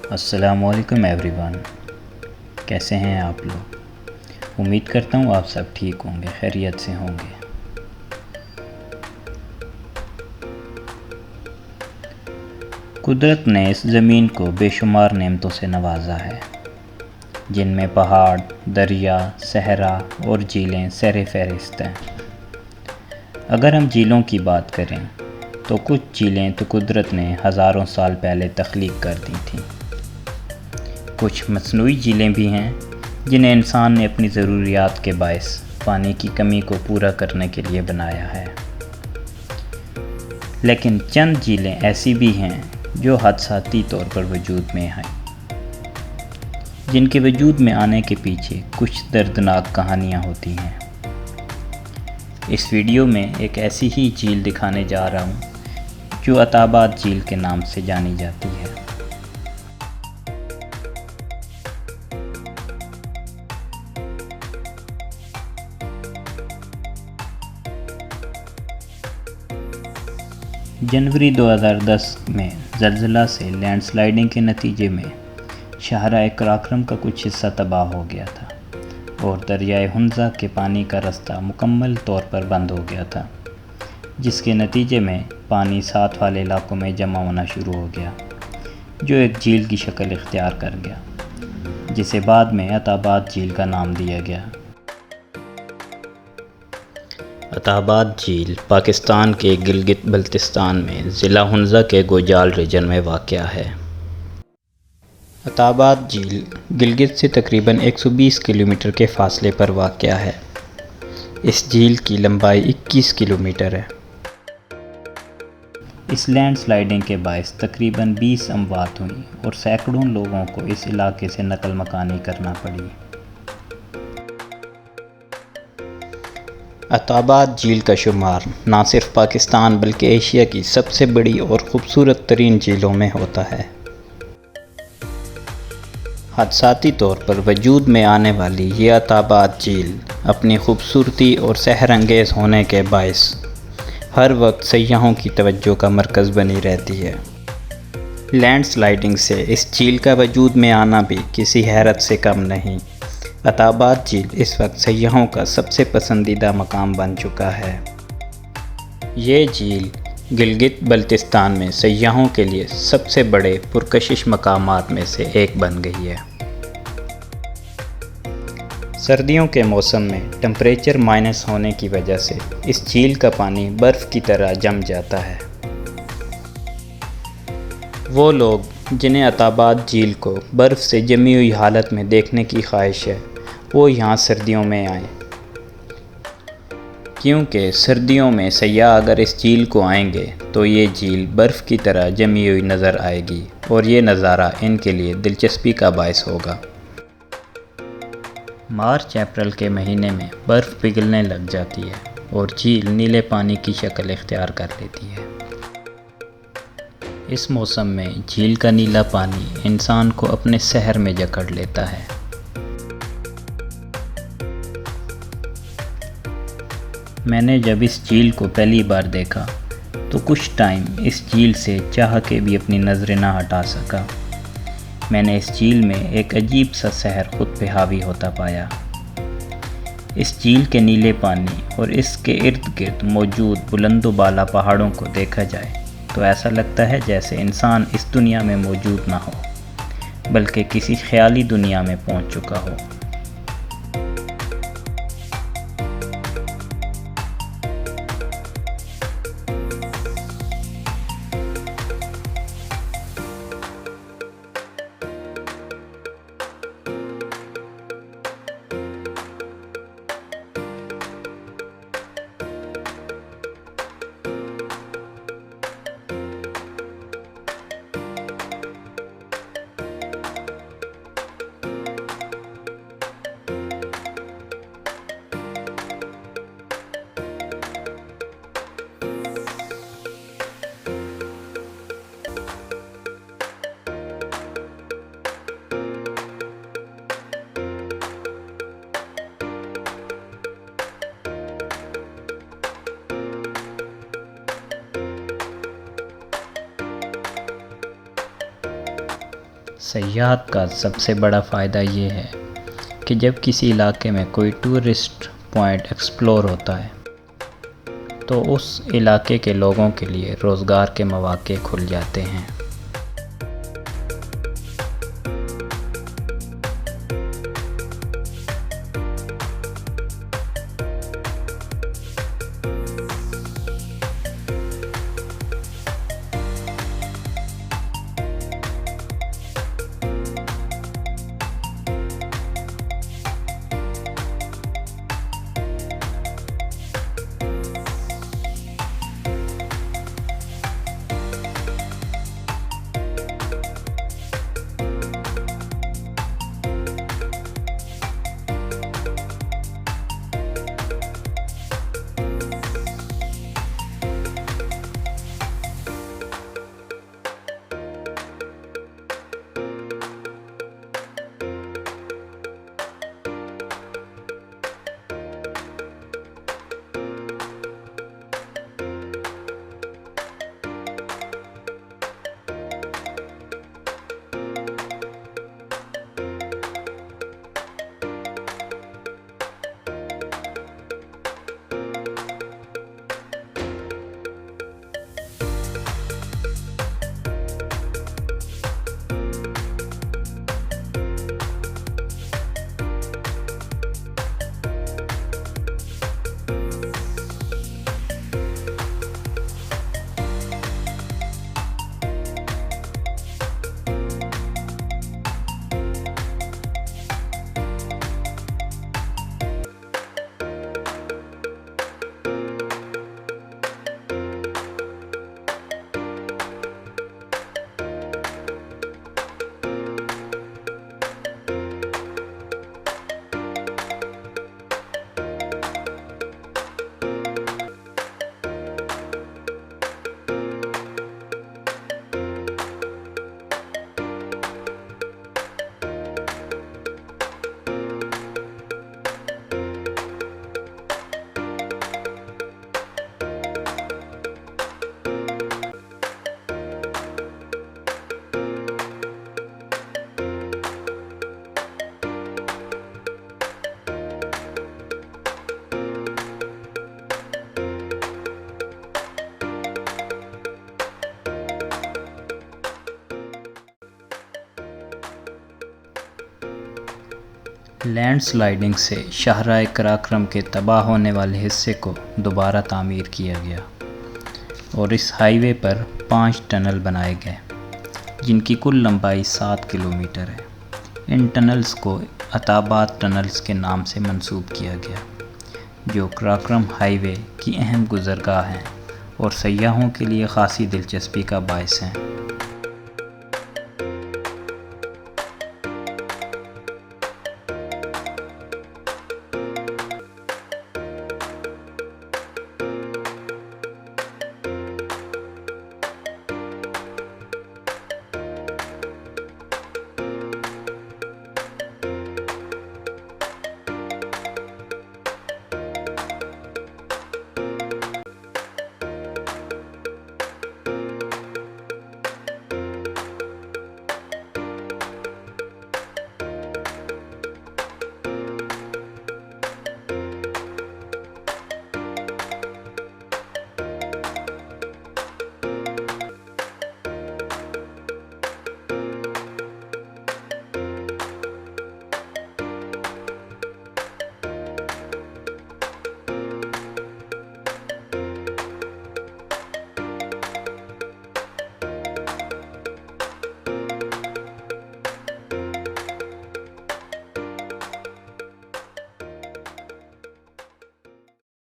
अस्सलामुअलैकुम एवरीवन, कैसे हैं आप लोग। उम्मीद करता हूँ आप सब ठीक होंगे, खैरियत से होंगे। कुदरत ने इस ज़मीन को बेशुमार नेमतों से नवाजा है, जिनमें पहाड़, दरिया, सहरा और झीलें सर फहरिस्त हैं। अगर हम झीलों की बात करें तो कुछ झीलें तो कुदरत ने हज़ारों साल पहले तख्लीक कर दी थीं। कुछ मसनूई झीलें भी हैं जिन्हें इंसान ने अपनी ज़रूरियात के बायस पानी की कमी को पूरा करने के लिए बनाया है। लेकिन चंद झीलें ऐसी भी हैं जो हादसाती तौर पर वजूद में हैं, जिनके वजूद में आने के पीछे कुछ दर्दनाक कहानियाँ होती हैं। इस वीडियो में एक ऐसी ही झील दिखाने जा रहा हूँ जो अताबाद झील के नाम से जानी जाती है। जनवरी 2010 में ज़लज़ला से लैंडस्लाइडिंग के नतीजे में शाहराह कराक्रम का कुछ हिस्सा तबाह हो गया था और दरियाए हुंज़ा के पानी का रास्ता मुकम्मल तौर पर बंद हो गया था, जिसके नतीजे में पानी साथ वाले इलाकों में जमा होना शुरू हो गया, जो एक झील की शक्ल इख्तियार कर गया, जिसे बाद में अताबाद झील का नाम दिया गया। अताबाद झील पाकिस्तान के गिलगित बल्तिस्तान में ज़िला हुंज़ा के गोजाल रीजन में वाक़या है। अताबाद झील गिलगित से तकरीबन 120 किलोमीटर के फासले पर वाक़या है। इस झील की लंबाई 21 किलोमीटर है। इस लैंडस्लाइडिंग के बायस तकरीबन 20 अमवात हुई और सैकड़ों लोगों को इस इलाके से नकल मकानी करना पड़ी। अताबाद झील का शुमार न सिर्फ पाकिस्तान बल्कि एशिया की सबसे बड़ी और ख़ूबसूरत तरीन झीलों में होता है। हादसाती तौर पर वजूद में आने वाली ये अताबाद झील अपनी खूबसूरती और सहरंगेज़ होने के बायस हर वक्त सयाहों की तवज्जो का मरकज़ बनी रहती है। लैंडस्लाइडिंग से इस झील का वजूद में आना भी किसी हैरत से कम नहीं। अताबाद झील इस वक्त सयाहों का सबसे पसंदीदा मकाम बन चुका है। ये झील गिलगित बल्तिस्तान में सयाहों के लिए सबसे बड़े पुरकशिश मकामात में से एक बन गई है। सर्दियों के मौसम में टेम्परेचर माइनस होने की वजह से इस झील का पानी बर्फ़ की तरह जम जाता है। वो लोग जिन्हें अताबाद झील को बर्फ़ से जमी हुई हालत में देखने की ख्वाहिश है, वो यहाँ सर्दियों में आएँ, क्योंकि सर्दियों में सयाह अगर इस झील को आएंगे तो ये झील बर्फ़ की तरह जमी हुई नज़र आएगी और ये नज़ारा इनके लिए दिलचस्पी का बायस होगा। मार्च अप्रैल के महीने में बर्फ़ पिघलने लग जाती है और झील नीले पानी की शक्ल इख्तियार कर लेती है। इस मौसम में झील का नीला पानी इंसान को अपने सहर में जकड़ लेता है। मैंने जब इस झील को पहली बार देखा तो कुछ टाइम इस झील से चाह के भी अपनी नज़रें ना हटा सका। मैंने इस झील में एक अजीब सा सहर खुद पे हावी होता पाया। इस झील के नीले पानी और इसके इर्द गिर्द मौजूद बुलंदो बाला पहाड़ों को देखा जाए तो ऐसा लगता है जैसे इंसान इस दुनिया में मौजूद ना हो, बल्कि किसी ख्याली दुनिया में पहुंच चुका हो। सयाहत का सबसे बड़ा फ़ायदा ये है कि जब किसी इलाके में कोई टूरिस्ट पॉइंट एक्सप्लोर होता है तो उस इलाके के लोगों के लिए रोज़गार के मौके खुल जाते हैं। लैंडस्लाइडिंग से शाहराह कराक्रम के तबाह होने वाले हिस्से को दोबारा तामीर किया गया और इस हाईवे पर 5 टनल बनाए गए जिनकी कुल लंबाई 7 किलोमीटर है। इन टनल्स को अताबाद टनल्स के नाम से मंसूब किया गया जो कराक्रम हाईवे की अहम गुज़रगाह हैं और सयाहों के लिए ख़ासी दिलचस्पी का बायस हैं।